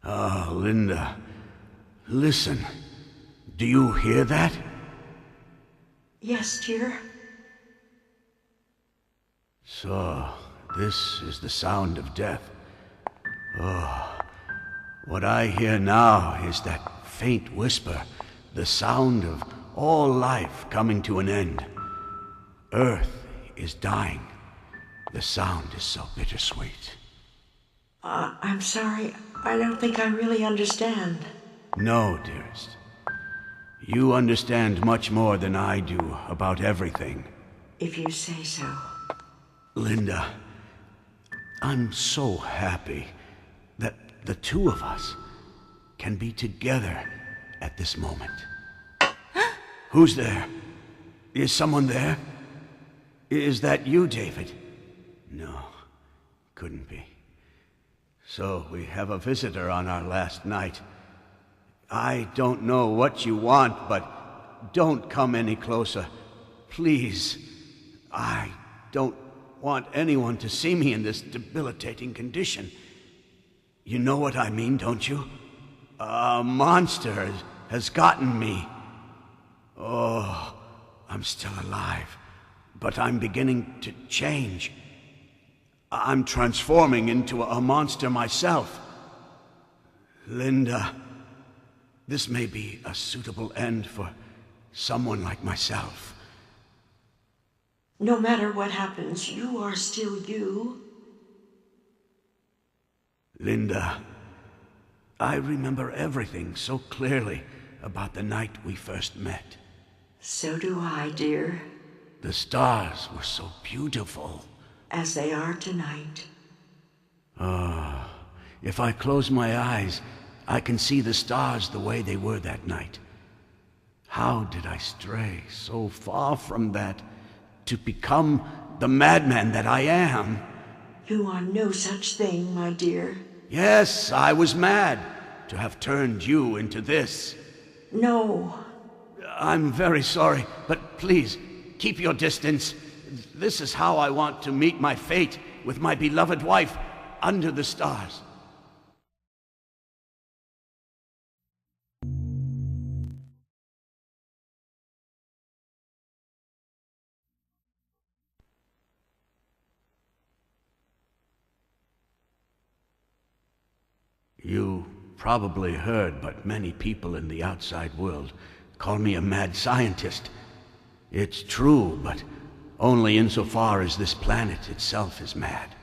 Oh, Linda, listen. Do you hear that? Yes, dear. So, this is the sound of death. Oh, what I hear now is that faint whisper, the sound of all life coming to an end. Earth is dying. The sound is so bittersweet. I'm sorry. I don't think I really understand. No, dearest. You understand much more than I do about everything. If you say so. Linda, I'm so happy that the two of us can be together at this moment. Who's there? Is someone there? Is that you, David? No, couldn't be. So we have a visitor on our last night. I don't know what you want, but don't come any closer. Please. I don't want anyone to see me in this debilitating condition. You know what I mean, don't you? A monster has gotten me. Oh, I'm still alive, but I'm beginning to change. I'm transforming into a monster myself. Linda, this may be a suitable end for someone like myself. No matter what happens, you are still you. Linda, I remember everything so clearly about the night we first met. So do I, dear. The stars were so beautiful. As they are tonight. If I close my eyes, I can see the stars the way they were that night. How did I stray so far from that to become the madman that I am? You are no such thing, my dear. Yes, I was mad to have turned you into this. No. I'm very sorry, but please, keep your distance. This is how I want to meet my fate with my beloved wife under the stars. You probably heard, but many people in the outside world call me a mad scientist. It's true, but only insofar as this planet itself is mad.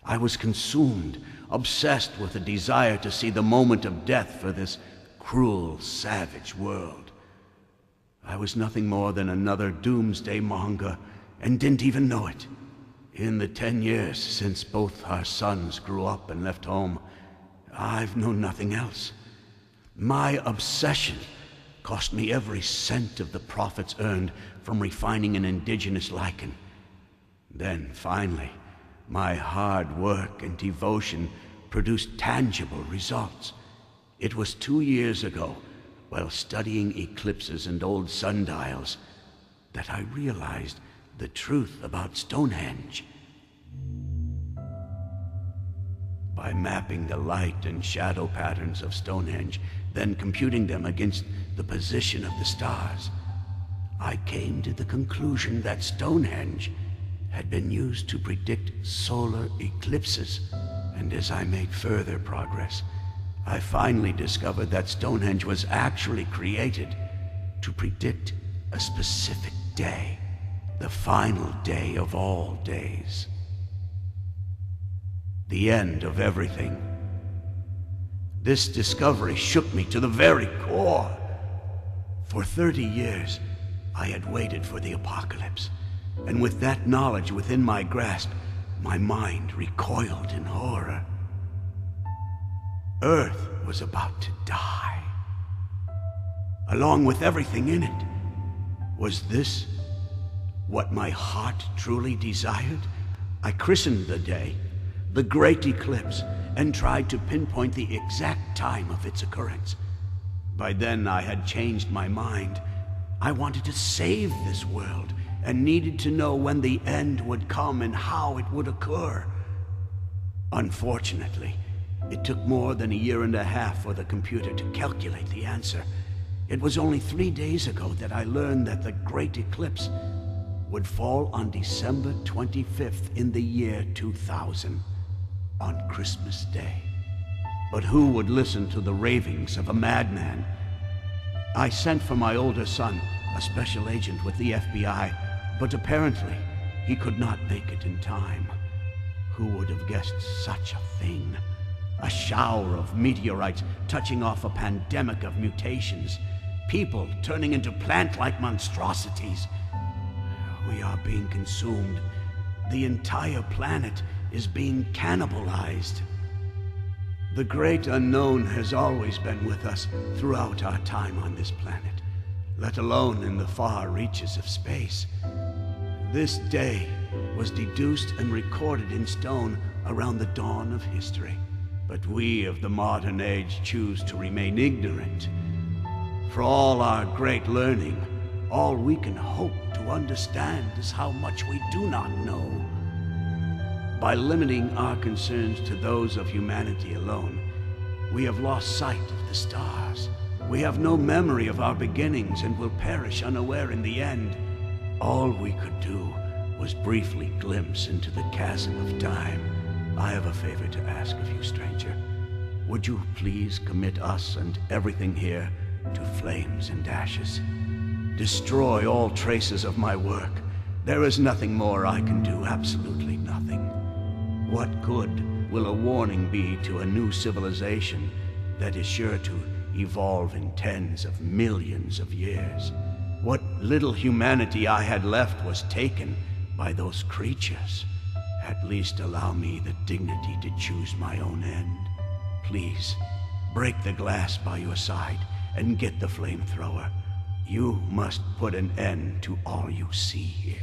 I was consumed, obsessed with a desire to see the moment of death for this cruel, savage world. I was nothing more than another doomsday monger, and didn't even know it. In the 10 years since both our sons grew up and left home, I've known nothing else. My obsession cost me every cent of the profits earned from refining an indigenous lichen. Then, finally, my hard work and devotion produced tangible results. It was 2 years ago, while studying eclipses and old sundials, that I realized the truth about Stonehenge. By mapping the light and shadow patterns of Stonehenge, then computing them against the position of the stars, I came to the conclusion that Stonehenge had been used to predict solar eclipses. And as I made further progress, I finally discovered that Stonehenge was actually created to predict a specific day, the final day of all days. The end of everything. This discovery shook me to the very core. For 30 years, I had waited for the apocalypse, and with that knowledge within my grasp, my mind recoiled in horror. Earth was about to die, along with everything in it. Was this what my heart truly desired? I christened the day the Great Eclipse, and tried to pinpoint the exact time of its occurrence. By then I had changed my mind. I wanted to save this world, and needed to know when the end would come and how it would occur. Unfortunately, It took more than a year and a half for the computer to calculate the answer. It was only 3 days ago that I learned that the great eclipse would fall on December 25th in the year 2000, on Christmas Day. But who would listen to the ravings of a madman? I sent for my older son, a special agent with the FBI, but apparently he could not make it in time. Who would have guessed such a thing? A shower of meteorites touching off a pandemic of mutations. People turning into plant-like monstrosities. We are being consumed. The entire planet is being cannibalized. The great unknown has always been with us throughout our time on this planet, let alone in the far reaches of space. This day was deduced and recorded in stone around the dawn of history. But we of the modern age choose to remain ignorant. For all our great learning, all we can hope to understand is how much we do not know. By limiting our concerns to those of humanity alone, we have lost sight of the stars. We have no memory of our beginnings and will perish unaware in the end. All we could do was briefly glimpse into the chasm of time. I have a favor to ask of you, stranger. Would you please commit us and everything here to flames and ashes? Destroy all traces of my work. There is nothing more I can do, absolutely nothing. What good will a warning be to a new civilization that is sure to evolve in tens of millions of years? What little humanity I had left was taken by those creatures. At least allow me the dignity to choose my own end. Please, break the glass by your side and get the flamethrower. You must put an end to all you see here.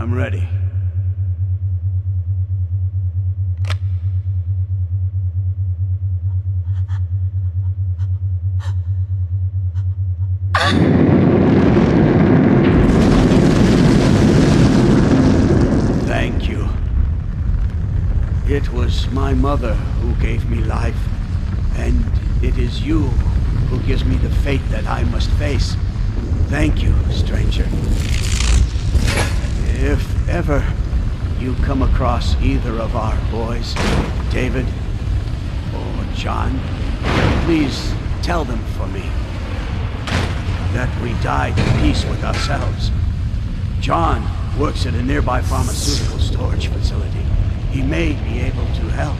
I'm ready. Thank you. It was my mother who gave me life, and it is you who gives me the fate that I must face. Thank you, stranger. If ever you come across either of our boys, David or John, please tell them for me that we died in peace with ourselves. John works at a nearby pharmaceutical storage facility. He may be able to help.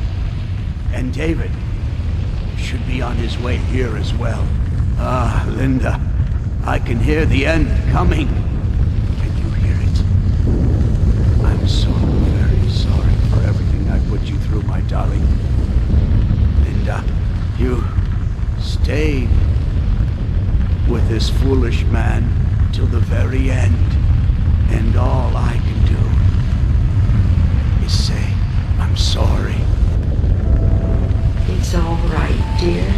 And David should be on his way here as well. Ah, Linda, I can hear the end coming. Can you hear it? I'm so very sorry for everything I put you through, my darling. Linda, you stayed with this foolish man till the very end. And all I can do is say, I'm sorry. It's all right, dear.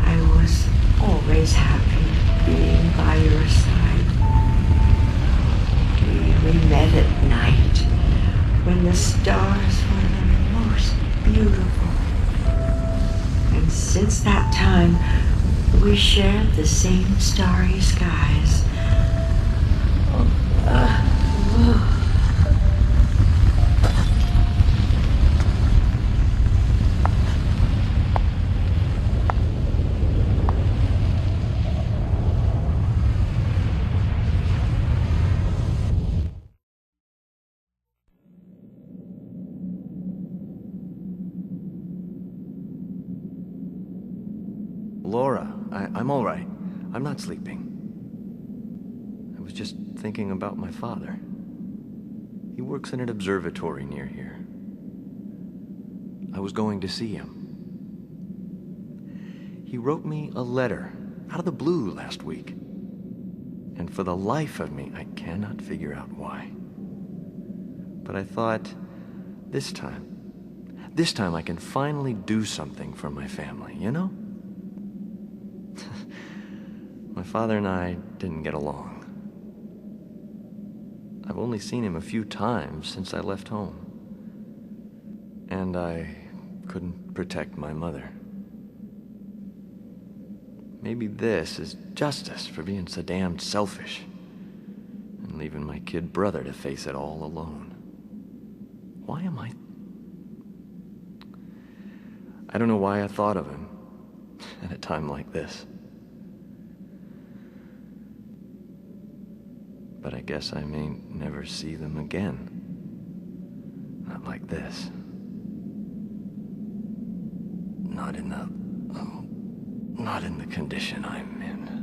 I was always happy being by your side. We met at night when the stars were the most beautiful. And since that time, we shared the same starry skies. Laura, I'm all right. I'm not sleeping. I was just thinking about my father. He works in an observatory near here. I was going to see him. He wrote me a letter out of the blue last week. And for the life of me, I cannot figure out why. But I thought, this time I can finally do something for my family, you know? My father and I didn't get along. I've only seen him a few times since I left home. And I couldn't protect my mother. Maybe this is justice for being so damned selfish and leaving my kid brother to face it all alone. Why am I don't know why I thought of him at a time like this. But I guess I may never see them again. Not like this. Not in the condition I'm in.